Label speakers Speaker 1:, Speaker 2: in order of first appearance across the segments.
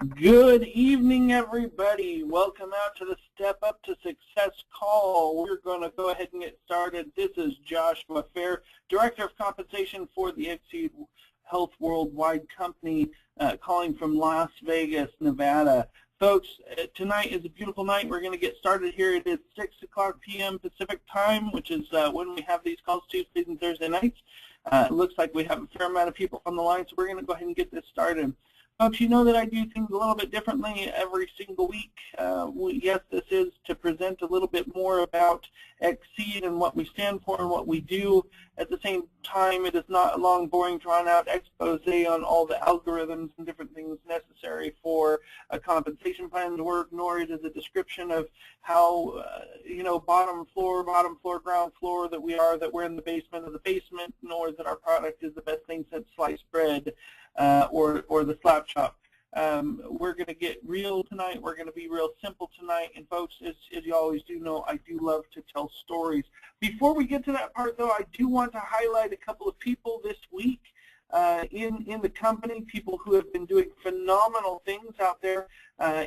Speaker 1: Good evening, everybody. Welcome out to the Step Up to Success call. We're going to go ahead and get started. This is Joshua Phair, Director of Compensation for the Xseed Health Worldwide Company, calling from Las Vegas, Nevada. Folks, tonight is a beautiful night. We're going to get started here. It is 6 o'clock p.m. Pacific time, which is when we have these calls Tuesdays and Thursday nights. It looks like we have a fair amount of people on the line, so we're going to go ahead and get this started. Folks, you know that I do things a little bit differently every single week. Yes, this is to present a little bit more about Xseed and what we stand for and what we do. At the same time, it is not a long, boring, drawn-out expose on all the algorithms and different things necessary for a compensation plan to work, nor it is a description of how, bottom floor, ground floor that we're in the basement of the basement, nor that our product is the best thing since sliced bread. Or the slap chop. We're going to get real tonight. We're going to be real simple tonight. And folks, as you always do know, I do love to tell stories. Before we get to that part, though, I do want to highlight a couple of people this week in the company, people who have been doing phenomenal things out there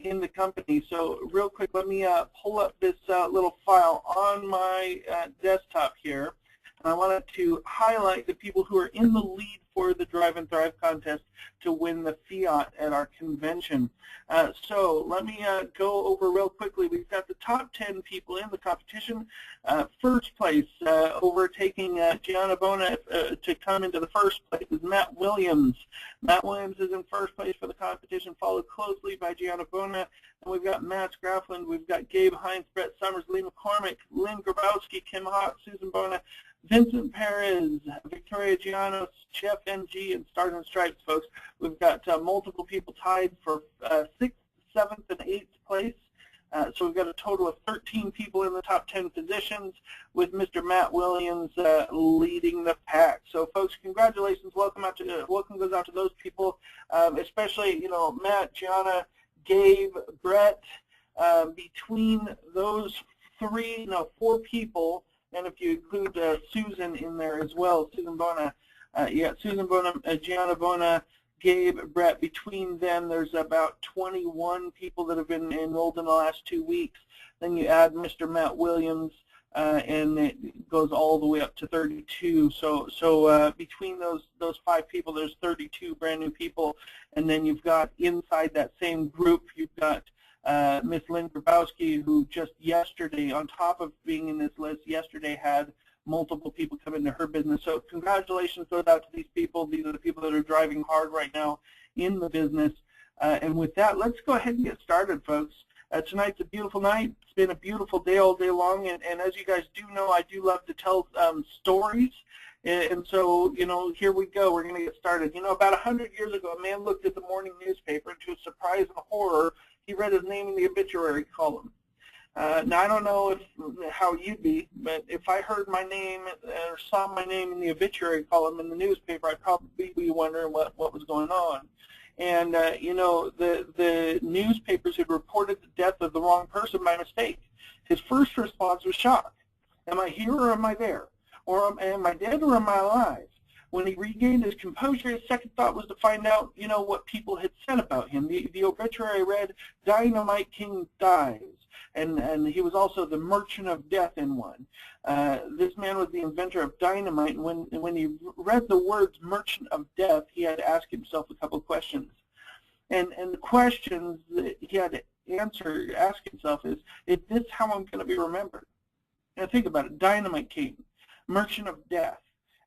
Speaker 1: in the company. So real quick, let me pull up this little file on my desktop here. And I wanted to highlight the people who are in the lead for the Drive and Thrive contest to win the Fiat at our convention. So let me go over real quickly. We've got the top 10 people in the competition. First place, overtaking Gianna Bona to come into the first place is Matt Williams. Matt Williams is in first place for the competition, followed closely by Gianna Bona. And we've got Matt Graffland, we've got Gabe Hines, Brett Summers, Lee McCormick, Lynn Grabowski, Kim Hawk, Susan Bona, Vincent Perez, Victoria Gianos, Jeff NG, and Stars and Stripes, folks. We've got multiple people tied for 6th, 7th, and 8th place. So we've got a total of 13 people in the top 10 positions, with Mr. Matt Williams leading the pack. So, folks, congratulations. Welcome goes out to those people, especially Matt, Gianna, Gabe, Brett. Between those four people. And if you include Susan in there as well, Susan Bona, Susan Bona, Gianna Bona, Gabe, Brett, between them there's about 21 people that have been enrolled in the last 2 weeks. Then you add Mr. Matt Williams, and it goes all the way up to 32. So between those 5 people, there's 32 brand new people. And then you've got inside that same group, you've got Miss Lynn Grabowski, who just yesterday, on top of being in this list, yesterday had multiple people come into her business. So congratulations goes out to these people. These are the people that are driving hard right now in the business. And with that, let's go ahead and get started, folks. Tonight's a beautiful night. It's been a beautiful day all day long. And as you guys do know, I do love to tell stories. And so, here we go. We're going to get started. About 100 years ago, a man looked at the morning newspaper, and to his surprise and horror, he read his name in the obituary column. Now, I don't know how you'd be, but if I heard my name or saw my name in the obituary column in the newspaper, I'd probably be wondering what was going on. And, the newspapers had reported the death of the wrong person by mistake. His first response was shock. Am I here or am I there? Or am I dead or am I alive? When he regained his composure, his second thought was to find out, what people had said about him. The obituary read, "Dynamite King dies," and he was also the merchant of death in one. This man was the inventor of dynamite, and when he read the words "merchant of death," he had to ask himself a couple of questions. And the questions that he had to ask himself is this how I'm going to be remembered? Now think about it, Dynamite King, merchant of death.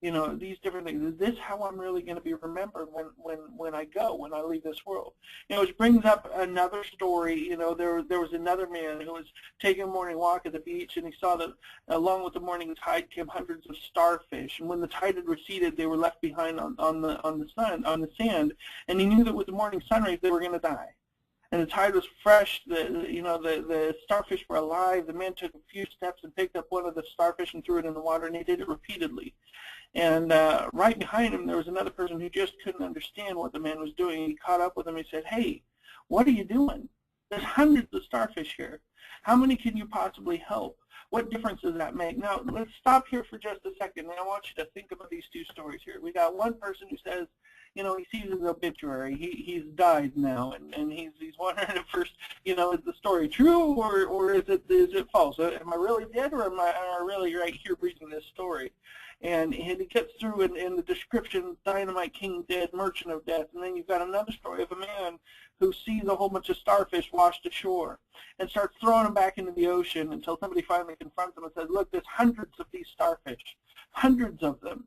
Speaker 1: These different things. Is this how I'm really going to be remembered when I leave this world? Which brings up another story. There was another man who was taking a morning walk at the beach, and he saw that along with the morning tide came hundreds of starfish. And when the tide had receded, they were left behind on the sand. And he knew that with the morning sunrise, they were going to die. And the tide was fresh. The starfish were alive. The man took a few steps and picked up one of the starfish and threw it in the water, and he did it repeatedly. And right behind him, there was another person who just couldn't understand what the man was doing. He caught up with him and he said, "Hey, what are you doing? There's hundreds of starfish here. How many can you possibly help? What difference does that make?" Now, let's stop here for just a second, and I want you to think about these two stories here. We got one person who says, he sees his obituary. He's died now, and he's wondering at first, is the story true or is it false? Am I really dead, or am I really right here reading this story? And he gets through in the description, Dynamite King dead, Merchant of Death, and then you've got another story of a man who sees a whole bunch of starfish washed ashore and starts throwing them back into the ocean until somebody finally confronts him and says, look, there's hundreds of these starfish, hundreds of them.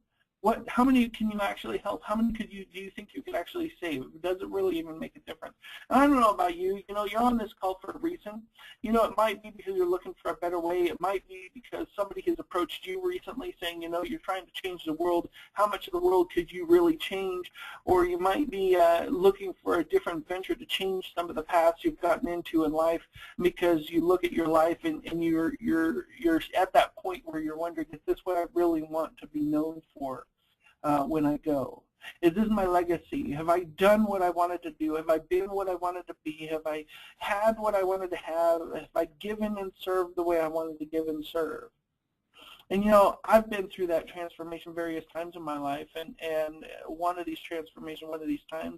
Speaker 1: How many can you actually help? How many do you think you could actually save? Does it really even make a difference? And I don't know about you. You're on this call for a reason. It might be because you're looking for a better way. It might be because somebody has approached you recently saying, you're trying to change the world. How much of the world could you really change? Or you might be looking for a different venture to change some of the paths you've gotten into in life, because you look at your life and you're at that point where you're wondering, is this what I really want to be known for? When I go? Is this my legacy? Have I done what I wanted to do? Have I been what I wanted to be? Have I had what I wanted to have? Have I given and served the way I wanted to give and serve? And I've been through that transformation various times in my life, and one of these times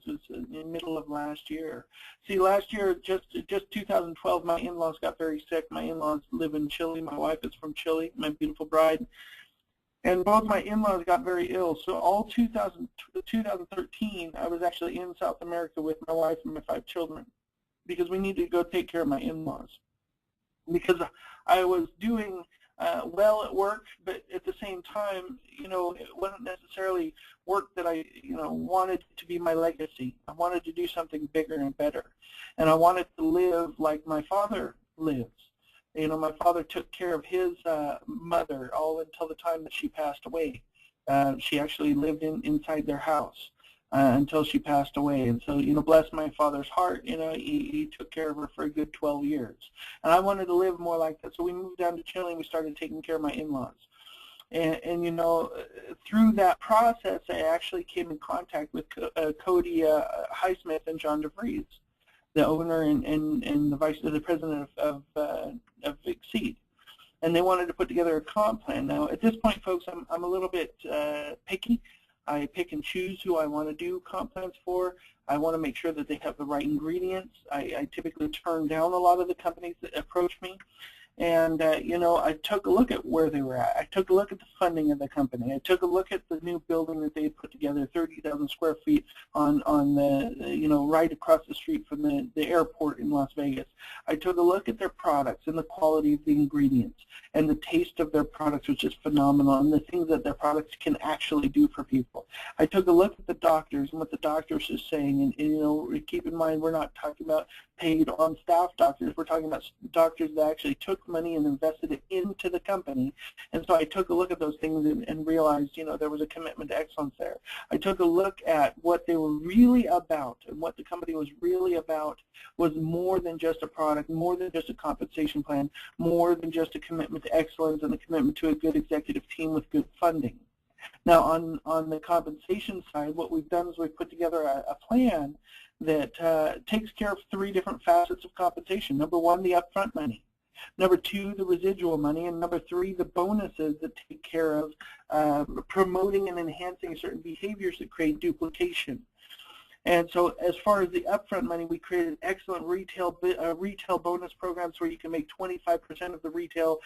Speaker 1: was in the middle of last year. See, last year, just 2012, my in-laws got very sick. My in-laws live in Chile. My wife is from Chile, my beautiful bride. And both my in-laws got very ill. So all 2013, I was actually in South America with my wife and my 5 children, because we needed to go take care of my in-laws. Because I was doing well at work, but at the same time, it wasn't necessarily work that I, wanted to be my legacy. I wanted to do something bigger and better. And I wanted to live like my father lives. My father took care of his mother all until the time that she passed away. She actually lived inside their house until she passed away. And so, bless my father's heart, he took care of her for a good 12 years. And I wanted to live more like that. So we moved down to Chile and we started taking care of my in-laws. And through that process, I actually came in contact with Cody Highsmith and John DeVries, the owner and the president of Xseed, and they wanted to put together a comp plan. Now, at this point, folks, I'm a little bit picky. I pick and choose who I want to do comp plans for. I want to make sure that they have the right ingredients. I typically turn down a lot of the companies that approach me. And, I took a look at where they were at. I took a look at the funding of the company. I took a look at the new building that they had put together, 30,000 square feet on the, right across the street from the airport in Las Vegas. I took a look at their products and the quality of the ingredients, and the taste of their products was just phenomenal, and the things that their products can actually do for people. I took a look at the doctors and what the doctors are saying, and keep in mind, we're not talking about paid on-staff doctors. We're talking about doctors that actually took money and invested it into the company. And so I took a look at those things and realized, there was a commitment to excellence there. I took a look at what they were really about, and what the company was really about was more than just a product, more than just a compensation plan, more than just a commitment to excellence and a commitment to a good executive team with good funding. Now, on the compensation side, what we've done is we've put together a plan that takes care of 3 different facets of compensation. Number 1, the upfront money. Number 2, the residual money. And number 3, the bonuses that take care of promoting and enhancing certain behaviors that create duplication. And so as far as the upfront money, we created excellent retail bonus programs where you can make 25% of the retail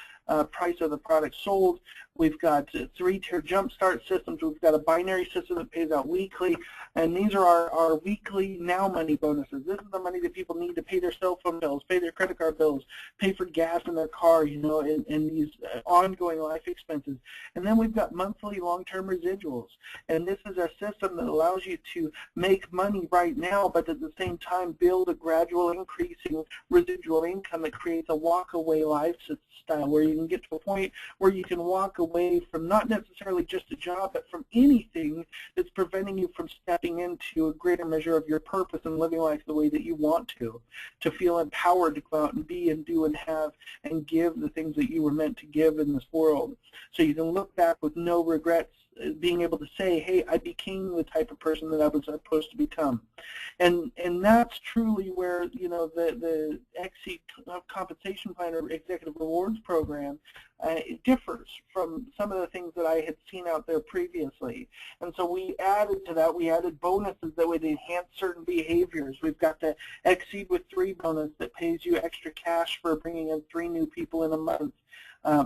Speaker 1: price of the product sold. We've got 3-tier jumpstart systems. We've got a binary system that pays out weekly. And these are our weekly now money bonuses. This is the money that people need to pay their cell phone bills, pay their credit card bills, pay for gas in their car, and these ongoing life expenses. And then we've got monthly long-term residuals. And this is a system that allows you to make money right now, but at the same time build a gradual increasing residual income that creates a walk-away lifestyle where you can get to a point where you can walk away from not necessarily just a job, but from anything that's preventing you from stepping into a greater measure of your purpose and living life the way that you want to feel empowered to go out and be and do and have and give the things that you were meant to give in this world. So you can look back with no regrets being able to say, hey, I became the type of person that I was supposed to become. And that's truly where, the Xseed compensation plan or executive rewards program it differs from some of the things that I had seen out there previously. And so we added to that, we added bonuses that would enhance certain behaviors. We've got the Xseed with 3 bonus that pays you extra cash for bringing in 3 new people in a month.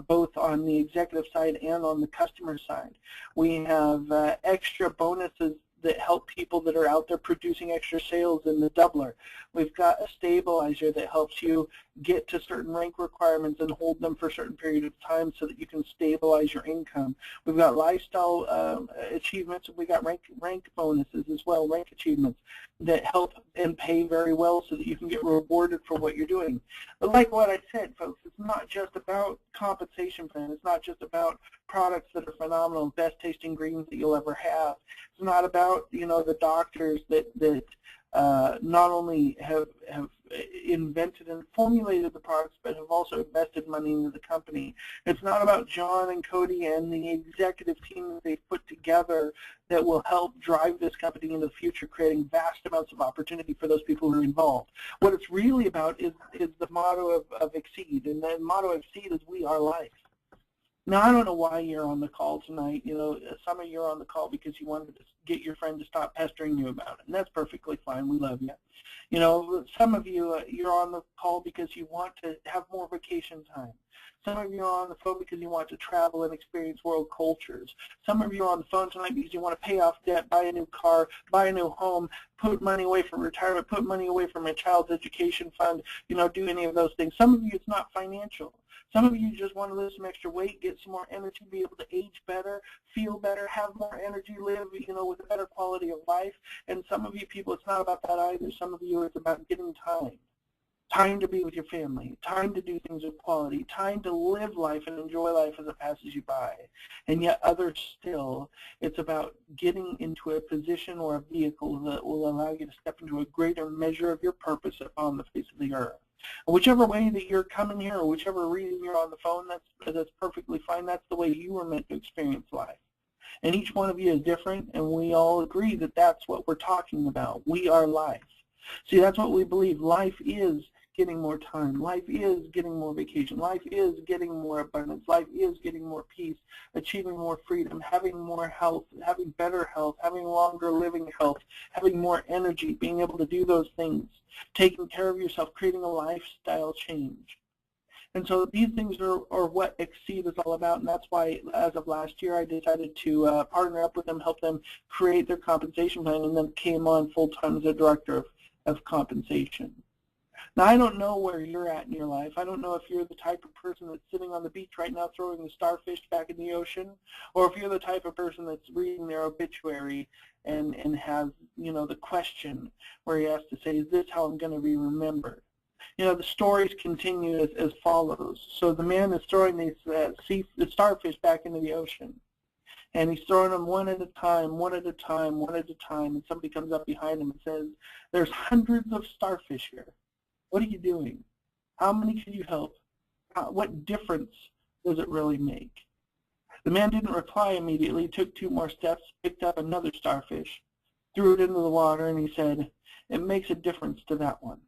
Speaker 1: Both on the executive side and on the customer side. We have extra bonuses that help people that are out there producing extra sales in the doubler. We've got a stabilizer that helps you get to certain rank requirements and hold them for a certain period of time so that you can stabilize your income. We've got lifestyle achievements. We got rank bonuses as well, rank achievements that help and pay very well so that you can get rewarded for what you're doing. But like what I said, folks, it's not just about compensation plan. It's not just about products that are phenomenal, best tasting greens that you'll ever have. It's not about, the doctors that not only have invented and formulated the products, but have also invested money into the company. It's not about John and Cody and the executive team that they've put together that will help drive this company into the future, creating vast amounts of opportunity for those people who are involved. What it's really about is the motto of Xseed, and the motto of Xseed is "We Are Life." Now, I don't know why you're on the call tonight. Some of you are on the call because you wanted to get your friend to stop pestering you about it, and that's perfectly fine. We love you. Some of you, you're on the call because you want to have more vacation time. Some of you are on the phone because you want to travel and experience world cultures. Some of you are on the phone tonight because you want to pay off debt, buy a new car, buy a new home, put money away for retirement, put money away from a child's education fund, do any of those things. Some of you, it's not financial. Some of you just want to lose some extra weight, get some more energy, be able to age better, feel better, have more energy, live, with a better quality of life. And some of you people, it's not about that either. Some of you, it's about getting time to be with your family, time to do things with quality, time to live life and enjoy life as it passes you by. And yet others still, it's about getting into a position or a vehicle that will allow you to step into a greater measure of your purpose upon the face of the earth. Whichever way that you're coming here, or whichever reason you're on the phone, that's perfectly fine. That's the way you were meant to experience life. And each one of you is different, and we all agree that that's what we're talking about. We are life. See, that's what we believe. Life is getting more time. Life is getting more vacation. Life is getting more abundance. Life is getting more peace, achieving more freedom, having more health, having better health, having longer living health, having more energy, being able to do those things, taking care of yourself, creating a lifestyle change. And so these things are what Xseed is all about, and that's why, as of last year, I decided to partner up with them, help them create their compensation plan, and then came on full-time as a director of compensation. Now, I don't know where you're at in your life. I don't know if you're the type of person that's sitting on the beach right now throwing the starfish back in the ocean, or if you're the type of person that's reading their obituary and has, the question where he has to say, is this how I'm going to be remembered? The stories continue as follows. So the man is throwing these the starfish back into the ocean, and he's throwing them one at a time, one at a time, one at a time, and somebody comes up behind him and says, there's hundreds of starfish here. What are you doing? How many can you help? What difference does it really make? The man didn't reply immediately, took 2 more steps, picked up another starfish, threw it into the water, and he said, it makes a difference to that one.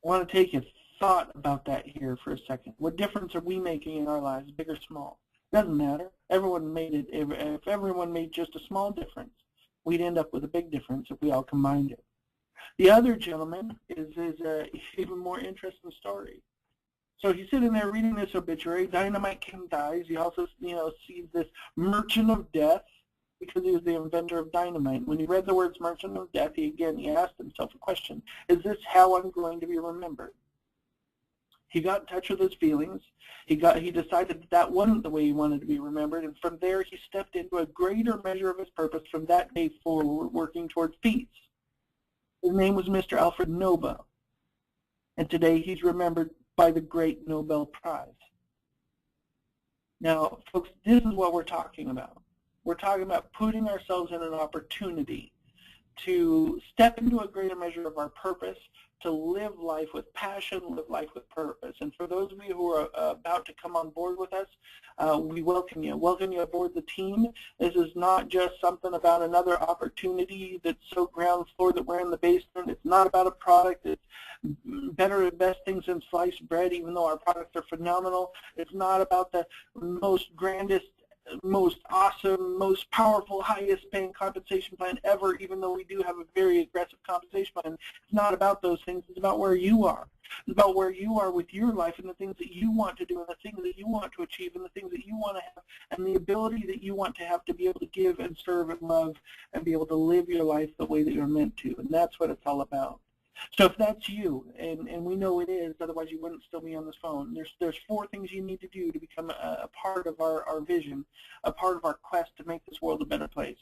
Speaker 1: I want to take a thought about that here for a second. What difference are we making in our lives, big or small? Doesn't matter. Everyone made it. If everyone made just a small difference, we'd end up with a big difference if we all combined it. The other gentleman is even more interesting story. So he's sitting there reading this obituary. Dynamite King dies. He also, sees this merchant of death because he was the inventor of dynamite. When he read the words merchant of death, he asked himself a question: is this how I'm going to be remembered? He got in touch with his feelings. He decided that wasn't the way he wanted to be remembered, and from there he stepped into a greater measure of his purpose from that day forward, working towards peace. His name was Mr. Alfred Nobel, and today he's remembered by the great Nobel Prize. Now, folks, this is what we're talking about. We're talking about putting ourselves in an opportunity to step into a greater measure of our purpose, to live life with passion, live life with purpose. And for those of you who are about to come on board with us, we welcome you. Welcome you aboard the team. This is not just something about another opportunity that's so ground floor that we're in the basement. It's not about a product. It's better and best things than sliced bread, even though our products are phenomenal. It's not about the most grandest, most awesome, most powerful, highest paying compensation plan ever, even though we do have a very aggressive compensation plan. It's not about those things. It's about where you are. It's about where you are with your life and the things that you want to do and the things that you want to achieve and the things that you want to have and the ability that you want to have to be able to give and serve and love and be able to live your life the way that you're meant to. And that's what it's all about. So if that's you, and we know it is, otherwise you wouldn't still be on this phone, there's 4 things you need to do to become a part of our vision, a part of our quest to make this world a better place.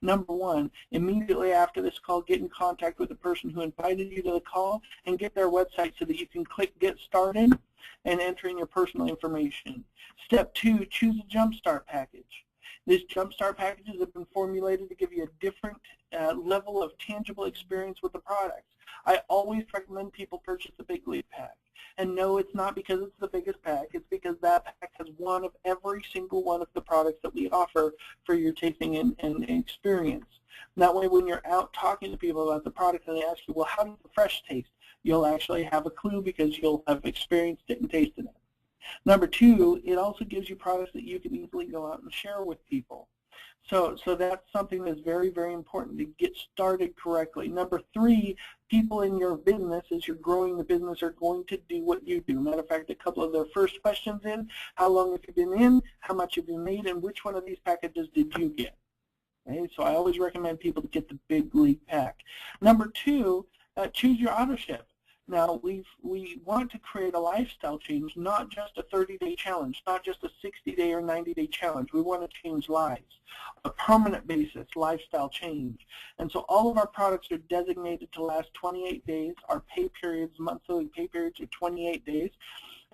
Speaker 1: Number 1, immediately after this call, get in contact with the person who invited you to the call and get their website so that you can click Get Started and enter in your personal information. Step 2, choose a Jumpstart package. These Jumpstart packages have been formulated to give you a different level of tangible experience with the products. I always recommend people purchase the Big League Pack. And no, it's not because it's the biggest pack. It's because that pack has one of every single one of the products that we offer for your tasting and experience. And that way, when you're out talking to people about the product and they ask you, well, how does the fresh taste? You'll actually have a clue because you'll have experienced it and tasted it. Number 2, it also gives you products that you can easily go out and share with people. So that's something that's very, very important to get started correctly. Number 3, people in your business, as you're growing the business, are going to do what you do. Matter of fact, a couple of their first questions in, how long have you been in, how much have you made, and which one of these packages did you get? Okay, so I always recommend people to get the Big League Pack. Number 2, choose your auto ship. Now, we want to create a lifestyle change, not just a 30-day challenge, not just a 60-day or 90-day challenge. We want to change lives, a permanent basis, lifestyle change. And so all of our products are designated to last 28 days. Our pay periods, monthly pay periods are 28 days.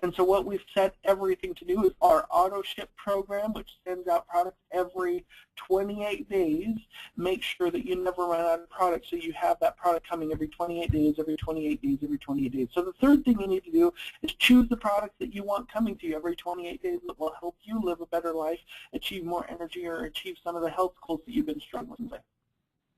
Speaker 1: And so what we've set everything to do is our auto ship program, which sends out products every 28 days. Make sure that you never run out of product, so you have that product coming every 28 days, every 28 days, every 28 days. So the third thing you need to do is choose the products that you want coming to you every 28 days that will help you live a better life, achieve more energy, or achieve some of the health goals that you've been struggling with.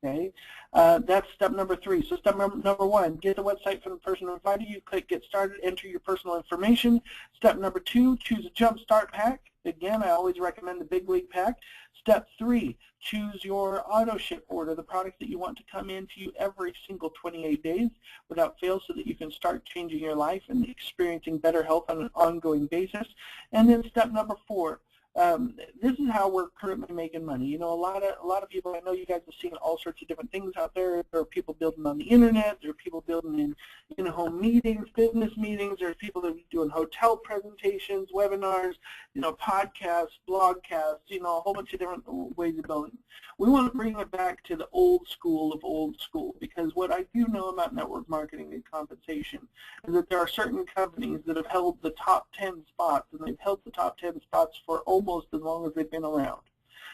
Speaker 1: Okay, that's step number 3. So step number 1, get the website from the person who invited you, click Get Started, enter your personal information. Step number 2, choose a Jumpstart pack. Again, I always recommend the Big League Pack. Step 3, choose your auto ship order, the products that you want to come into you every single 28 days without fail so that you can start changing your life and experiencing better health on an ongoing basis. And then step number 4, this is how we're currently making money. You know, a lot of people, I know you guys have seen all sorts of different things out there. There are people building on the internet. There are people building in home meetings, business meetings. There are people that are doing hotel presentations, webinars, you know, podcasts, blogcasts, you know, a whole bunch of different ways of building. We want to bring it back to the old school of old school, because what I do know about network marketing and compensation is that there are certain companies that have held the top 10 spots, and they've held the top 10 spots for almost as long as they've been around.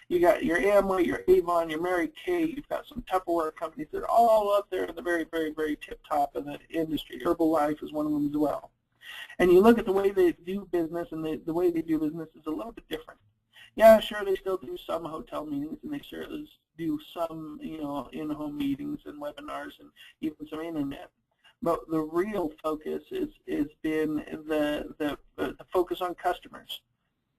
Speaker 1: You got your Amway, your Avon, your Mary Kay, you've got some Tupperware companies that are all up there in the very, very, very tip top of the industry. Herbalife is one of them as well. And you look at the way they do business, and the way they do business is a little bit different. Yeah, sure, they still do some hotel meetings, and they sure do some, you know, in-home meetings and webinars and even some internet. But the real focus has been the focus on customers,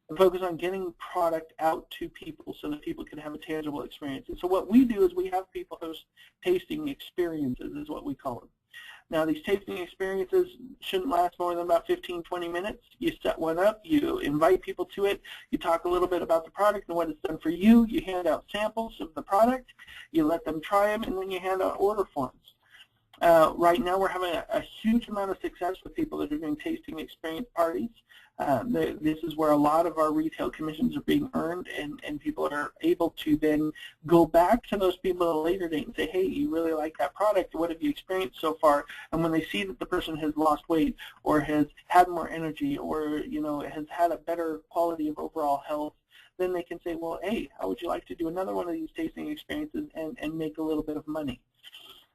Speaker 1: the focus on getting product out to people so that people can have a tangible experience. And so what we do is we have people host tasting experiences, is what we call them. Now, these tasting experiences shouldn't last more than about 15, 20 minutes. You set one up, you invite people to it, you talk a little bit about the product and what it's done for you, you hand out samples of the product, you let them try them, and then you hand out order forms. Right now we're having a huge amount of success with people that are doing tasting experience parties. This is where a lot of our retail commissions are being earned, and people are able to then go back to those people at a later date and say, hey, you really like that product, what have you experienced so far? And when they see that the person has lost weight or has had more energy or, you know, has had a better quality of overall health, then they can say, well, hey, how would you like to do another one of these tasting experiences and make a little bit of money?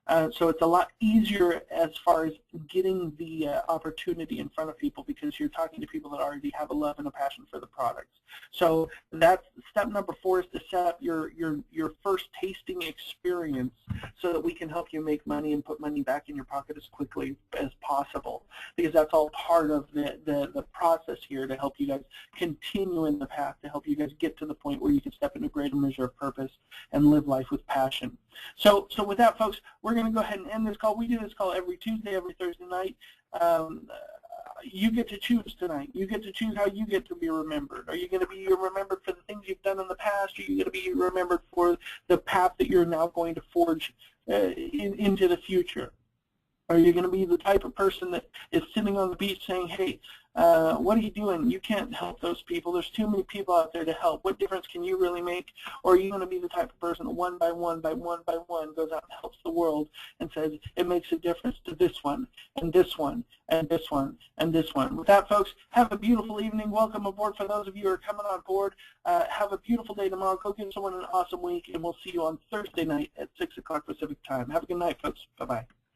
Speaker 1: So it's a lot easier as far as getting the opportunity in front of people, because you're talking to people that already have a love and a passion for the products. So that's step number 4, is to set up your first tasting experience so that we can help you make money and put money back in your pocket as quickly as possible, because that's all part of the process here to help you guys continue in the path, to help you guys get to the point where you can step into a greater measure of purpose and live life with passion. So with that, folks, we're going to go ahead and end this call. We do this call every Tuesday, every Thursday night. You get to choose tonight. You get to choose how you get to be remembered. Are you going to be remembered for the things you've done in the past? Or are you going to be remembered for the path that you're now going to forge into the future? Are you going to be the type of person that is sitting on the beach saying, hey, what are you doing? You can't help those people. There's too many people out there to help. What difference can you really make? Or are you going to be the type of person that one by one goes out and helps the world and says, it makes a difference to this one, and this one, and this one, and this one. With that, folks, have a beautiful evening. Welcome aboard for those of you who are coming on board. Have a beautiful day tomorrow. Go give someone an awesome week, and we'll see you on Thursday night at 6 o'clock Pacific time. Have a good night, folks. Bye-bye.